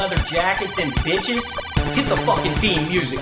leather jackets and bitches? Hit the fucking theme music.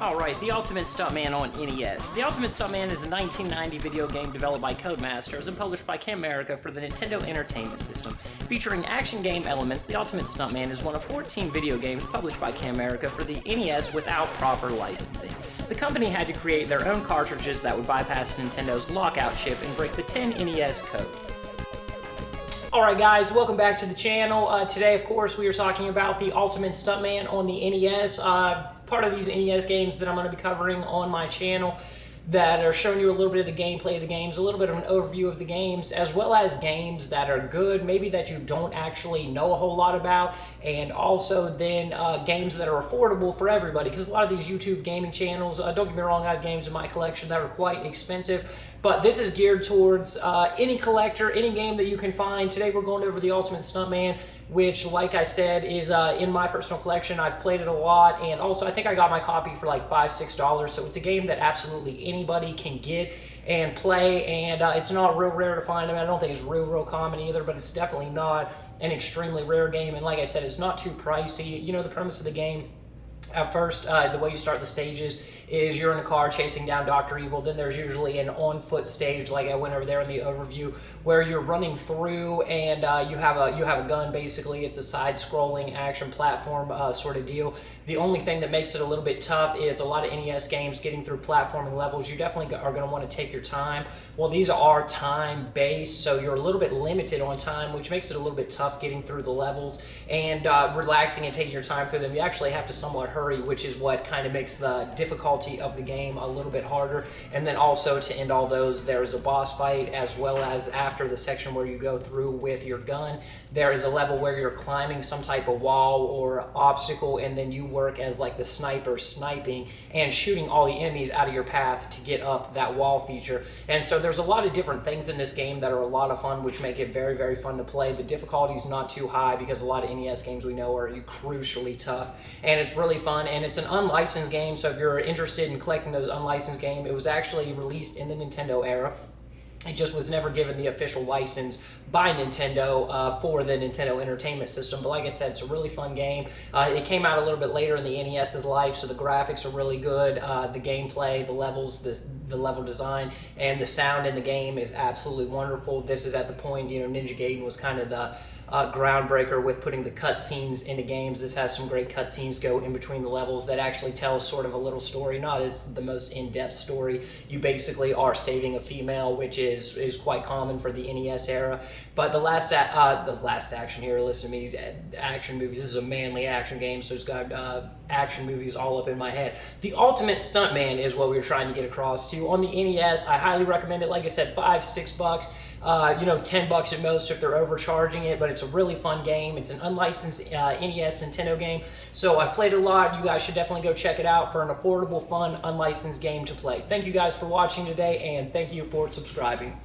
Alright, The Ultimate Stuntman on NES. The Ultimate Stuntman is a 1990 video game developed by Codemasters and published by Camerica for the Nintendo Entertainment System. Featuring action game elements, The Ultimate Stuntman is one of 14 video games published by Camerica for the NES without proper licensing. The company had to create their own cartridges that would bypass Nintendo's lockout chip and break the 10 NES code. Alright guys, welcome back to the channel. Today, of course, we are talking about The Ultimate Stuntman on the NES. Part of these NES games that I'm going to be covering on my channel that are showing you a little bit of the gameplay of the games, a little bit of an overview of the games, as well as games that are good, maybe that you don't actually know a whole lot about, and also then games that are affordable for everybody, because a lot of these YouTube gaming channels, don't get me wrong, I have games in my collection that are quite expensive, but this is geared towards any collector, any game that you can find. Today we're going over The Ultimate Stuntman, which, like I said, is in my personal collection. I've played it a lot, and also I think I got my copy for like $5, $6, so it's a game that absolutely anybody can get and play, and it's not real rare to find. I mean, I don't think it's real common either, but it's definitely not an extremely rare game, and like I said, it's not too pricey. You know, the premise of the game, at first, the way you start the stages is you're in a car chasing down Dr. Evil. Then there's usually an on-foot stage, like I went over there in the overview, where you're running through and you have a gun. Basically, it's a side-scrolling action platform sort of deal. The only thing that makes it a little bit tough is a lot of NES games getting through platforming levels. You definitely are going to want to take your time. Well, these are time-based, so you're a little bit limited on time, which makes it a little bit tough getting through the levels and relaxing and taking your time through them. You actually have to somewhat hurry, which is what kind of makes the difficulty of the game a little bit harder. And then also, to end all those, there is a boss fight, as well as after the section where you go through with your gun, there is a level where you're climbing some type of wall or obstacle, and then you work as like the sniper, sniping and shooting all the enemies out of your path to get up that wall feature. And so there's a lot of different things in this game that are a lot of fun, which make it very fun to play. The difficulty is not too high because a lot of NES games we know are crucially tough, and it's really fun. And it's an unlicensed game, so if you're interested in collecting those unlicensed games, it was actually released in the Nintendo era. It just was never given the official license by Nintendo for the Nintendo Entertainment System. But like I said, it's a really fun game. It came out a little bit later in the NES's life, so the graphics are really good. The gameplay, the levels, the level design, and the sound in the game is absolutely wonderful. This is at the point, you know, Ninja Gaiden was kind of the groundbreaker with putting the cutscenes into games. This has some great cutscenes go in between the levels that actually tell sort of a little story, not as the most in-depth story. You basically are saving a female, which is quite common for the NES era. But the last action here, listen to me, action movies. This is a manly action game, so it's got action movies all up in my head. The Ultimate Stuntman is what we were trying to get across to on the NES. I highly recommend it. Like I said, $5, $6. You know, $10 at most if they're overcharging it, but it's a really fun game. It's an unlicensed NES Nintendo game, so I've played it a lot. You guys should definitely go check it out for an affordable, fun, unlicensed game to play. Thank you guys for watching today, and thank you for subscribing.